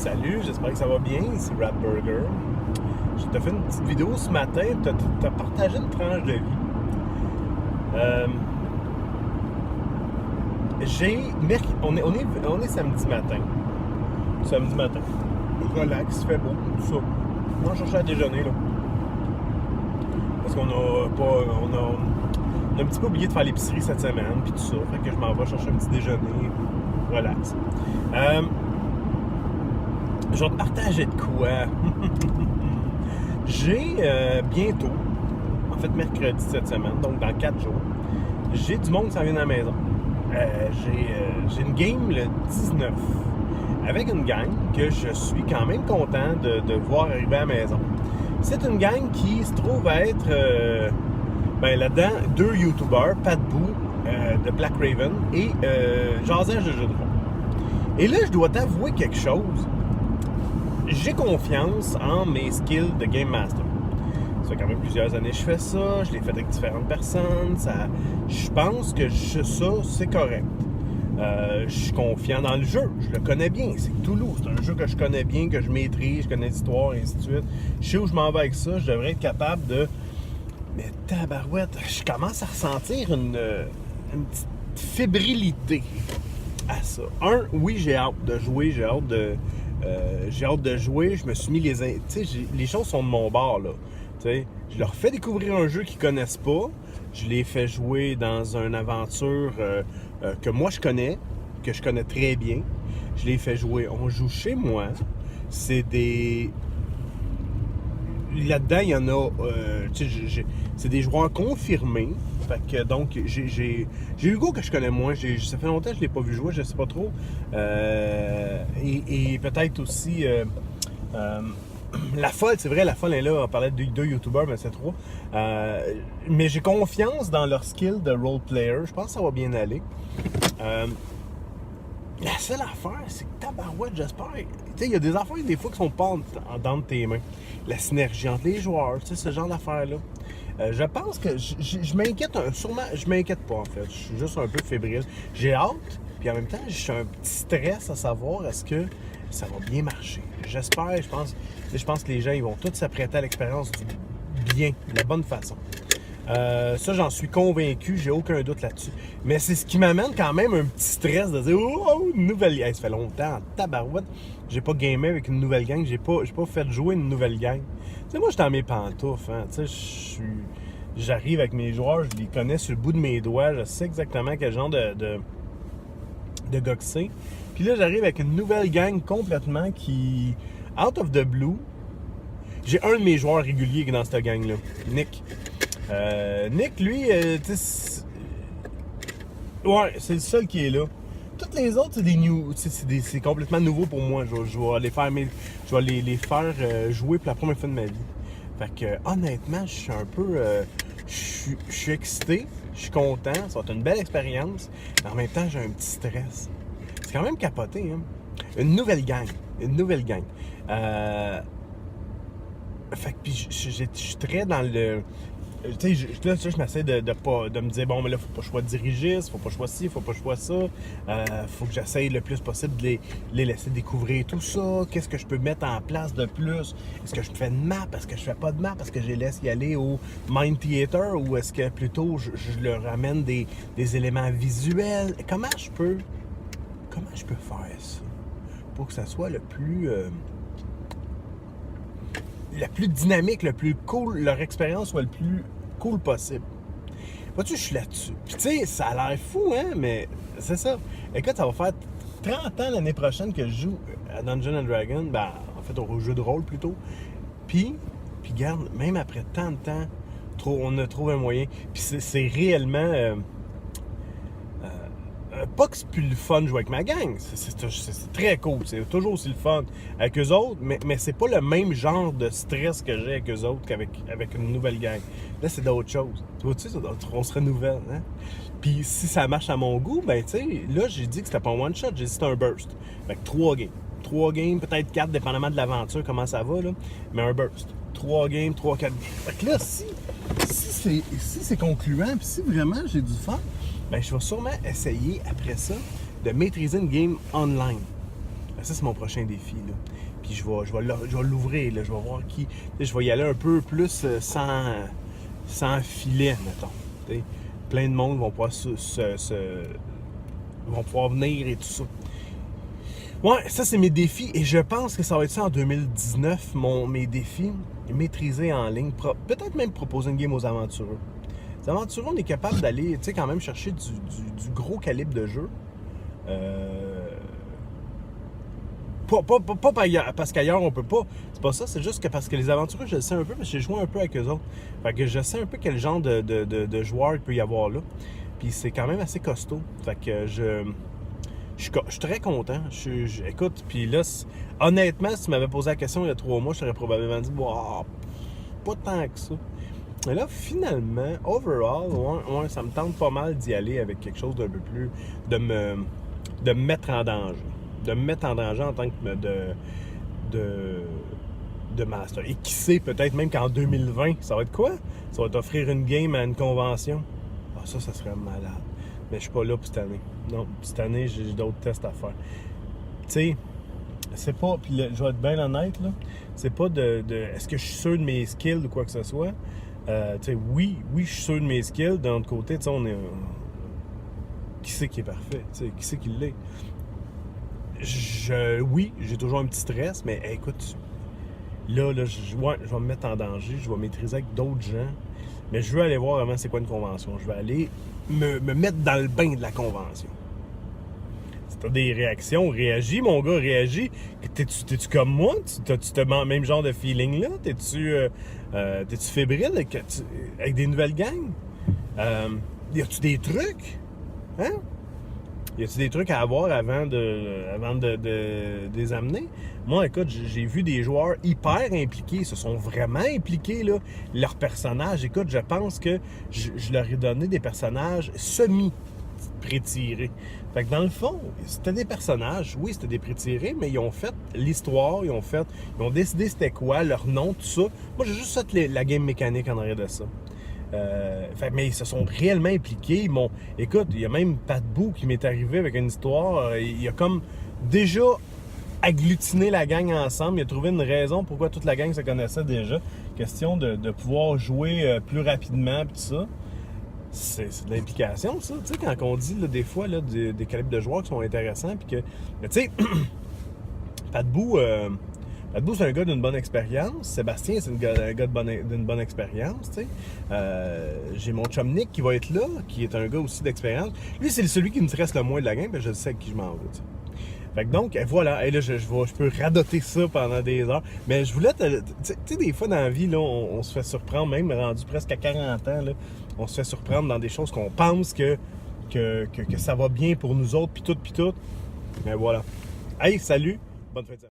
Salut, j'espère que ça va bien, c'est Rap Burger. Je t'ai fait une petite vidéo ce matin, t'as partagé une tranche de vie. On est samedi matin. Samedi matin. Relax, il fait beau, tout ça. On va chercher à déjeuner, là. Parce qu'on a pas. On a un petit peu oublié de faire l'épicerie cette semaine, puis tout ça. Fait que je m'en vais chercher un petit déjeuner. Relax. Je vais te partager de quoi? J'ai bientôt, en fait mercredi cette semaine, donc dans 4 jours, j'ai du monde qui s'en vient à la maison. J'ai une game le 19 avec une gang que je suis quand même content de voir arriver à la maison. C'est une gang qui se trouve à être là-dedans 2 YouTubers, Pat Boo de Black Raven et Jasage de jeux de rôle. Et là, je dois t'avouer quelque chose. J'ai confiance en mes skills de Game Master. Ça fait quand même plusieurs années que je fais ça, je l'ai fait avec différentes personnes, je pense que ça, c'est correct. Je suis confiant dans le jeu, je le connais bien, c'est Toulouse, c'est un jeu que je connais bien, que je maîtrise, je connais l'histoire, et ainsi de suite. Je sais où je m'en vais avec ça, je devrais être capable de... Mais tabarouette, je commence à ressentir une petite fébrilité à ça. Oui, j'ai hâte de jouer, j'ai hâte de jouer, je me suis mis les choses sont de mon bord, là. T'sais, je leur fais découvrir un jeu qu'ils connaissent pas, je les fais jouer dans une aventure que moi je connais très bien, je les fais jouer, on joue chez moi, c'est des... Là-dedans, il y en a, c'est des joueurs confirmés. Fait que donc, j'ai Hugo que je connais moins. Ça fait longtemps que je ne l'ai pas vu jouer, je sais pas trop. Et peut-être aussi La Folle, c'est vrai, La Folle est là. On parlait de 2 YouTubers, mais c'est 3. Mais j'ai confiance dans leur skill de role player. Je pense que ça va bien aller. La seule affaire, c'est que tabarouette, j'espère. Tu sais, il y a des affaires des fois qui sont pas dans tes mains. La synergie entre les joueurs, tu sais, ce genre d'affaires-là. Je pense que je m'inquiète, sûrement, je m'inquiète pas en fait. Je suis juste un peu fébrile. J'ai hâte, puis en même temps, j'ai un petit stress à savoir est-ce que ça va bien marcher. J'espère, je pense que les gens ils vont tous s'apprêter à l'expérience du bien, de la bonne façon. Ça, j'en suis convaincu, j'ai aucun doute là-dessus. Mais c'est ce qui m'amène quand même un petit stress de dire oh, une nouvelle gang. Ça fait longtemps, en tabarouette, j'ai pas gamé avec une nouvelle gang, j'ai pas fait jouer une nouvelle gang. Tu sais, moi, j'étais dans mes pantoufles, hein. Tu sais, j'arrive avec mes joueurs, je les connais sur le bout de mes doigts, je sais exactement quel genre de gars que c'est. Puis là, j'arrive avec une nouvelle gang complètement qui, out of the blue, j'ai un de mes joueurs réguliers qui est dans cette gang-là, Nick. Nick, lui, ouais, c'est le seul qui est là. Toutes les autres, c'est des new, c'est complètement nouveau pour moi. Je vais les faire, je vais les faire jouer pour la première fois de ma vie. Fait que, honnêtement, je suis un peu, je suis excité, je suis content, ça va être une belle expérience. Mais en même temps, j'ai un petit stress. C'est quand même capoté, hein. Une nouvelle gang. Fait que, puis, je suis très dans le... Tu sais, là, je m'essaie de me dire, bon, mais là, faut pas que je sois dirigiste, faut pas que je sois ci, faut pas que je sois ça. Faut que j'essaye le plus possible de les laisser découvrir tout ça. Qu'est-ce que je peux mettre en place de plus? Est-ce que je fais une map? Est-ce que je fais pas de map? Est-ce que je les laisse y aller au Mind Theater? Ou est-ce que plutôt je leur amène des éléments visuels? Comment je peux faire ça pour que ça soit le plus dynamique, le plus cool, leur expérience soit le plus cool possible. Vois-tu, je suis là-dessus. Puis tu sais, ça a l'air fou, hein, mais c'est ça. Écoute, ça va faire 30 ans l'année prochaine que je joue à Dungeons & Dragons, en fait au jeu de rôle plutôt. Puis regarde, même après tant de temps, on a trouvé un moyen. Puis c'est réellement... pas que c'est plus le fun de jouer avec ma gang, c'est très cool, c'est toujours aussi le fun avec eux autres, mais c'est pas le même genre de stress que j'ai avec eux autres qu'avec une nouvelle gang. Là, c'est d'autres choses. Tu vois-tu, on se renouvelle, hein? Puis si ça marche à mon goût, ben tu sais, là, j'ai dit que c'était pas un one-shot, j'ai dit que c'était un burst. Fait que 3 games. 3 games, peut-être 4, dépendamment de l'aventure, comment ça va, là. Mais un burst. 3 games, 3-4 games. Fait que là, si c'est concluant, puis si vraiment j'ai du fun, ben je vais sûrement essayer, après ça, de maîtriser une game online. Ça, c'est mon prochain défi, là. Puis je vais l'ouvrir, là. Je vais voir qui... Je vais y aller un peu plus sans filet, mettons. T'sais, plein de monde vont pouvoir vont pouvoir venir et tout ça. Ouais, ça, c'est mes défis. Et je pense que ça va être ça en 2019, mes défis. Maîtriser en ligne. Peut-être même proposer une game aux aventureux. Les aventureux, on est capable d'aller, tu sais, quand même chercher du gros calibre de jeu. Pas parce qu'ailleurs on peut pas. C'est pas ça, c'est juste que parce que les aventureux, je le sais un peu, parce que j'ai joué un peu avec eux autres. Fait que je sais un peu quel genre de joueur il peut y avoir là. Puis c'est quand même assez costaud. Fait que je suis très content. Écoute, puis là, honnêtement, si tu m'avais posé la question il y a 3 mois, je t'aurais probablement dit, wow, pas tant que ça. Mais là, finalement, overall, ouais, ça me tente pas mal d'y aller avec quelque chose d'un peu plus... de me mettre en danger. De me mettre en danger en tant que de master. Et qui sait, peut-être même qu'en 2020, ça va être quoi? Ça va t'offrir une game à une convention. Ah, ça serait malade. Mais je suis pas là pour cette année. Non, cette année, j'ai d'autres tests à faire. Tu sais, c'est pas... Puis je vais être bien honnête, là. C'est pas est-ce que je suis sûr de mes skills ou quoi que ce soit? Tu sais, oui, je suis sûr de mes skills. D'un autre côté, tu sais, on est... Qui c'est qui est parfait? Tu sais, qui c'est qui l'est? Oui, j'ai toujours un petit stress, mais écoute, là je vais me mettre en danger, je vais maîtriser avec d'autres gens, mais je veux aller voir vraiment c'est quoi une convention. Je vais aller me mettre dans le bain de la convention. Si t'as des réactions, réagis, mon gars, réagis. T'es-tu comme moi? T'as-tu le même genre de feeling-là? T'es-tu fébrile avec des nouvelles gangs? Y a-tu des trucs? Hein? Y a-t-il des trucs à avoir avant de les amener? Moi, écoute, j'ai vu des joueurs hyper impliqués, se sont vraiment impliqués, là. Leurs personnages, écoute, je pense que je leur ai donné des personnages semi-prétirés. Fait que dans le fond, c'était des personnages, oui, c'était des prétirés, mais ils ont fait l'histoire, ils ont décidé c'était quoi, leur nom, tout ça. Moi, j'ai juste fait la game mécanique en arrière de ça. Mais ils se sont réellement impliqués. Écoute, il y a même Pat Boo qui m'est arrivé avec une histoire. Il a comme déjà agglutiné la gang ensemble. Il a trouvé une raison pourquoi toute la gang se connaissait déjà. Question de pouvoir jouer plus rapidement, tout ça. C'est de l'implication, ça. Tu sais, quand on dit là, des fois là, des calibres de joueurs qui sont intéressants, puis que, tu sais, Pat Boo, c'est un gars d'une bonne expérience. Sébastien, c'est un gars d'une bonne expérience. Tu sais. J'ai mon chum Nick qui va être là, qui est un gars aussi d'expérience. Lui, c'est celui qui me stresse le moins de la game, mais je sais avec qui je m'en vais. Tu sais. Fait que donc, voilà. Et là, je peux radoter ça pendant des heures. Mais je voulais tu sais, des fois dans la vie, là, on se fait surprendre, même rendu presque à 40 ans, là, on se fait surprendre dans des choses qu'on pense que ça va bien pour nous autres, puis tout. Mais voilà. Hey, salut! Bonne fin de semaine.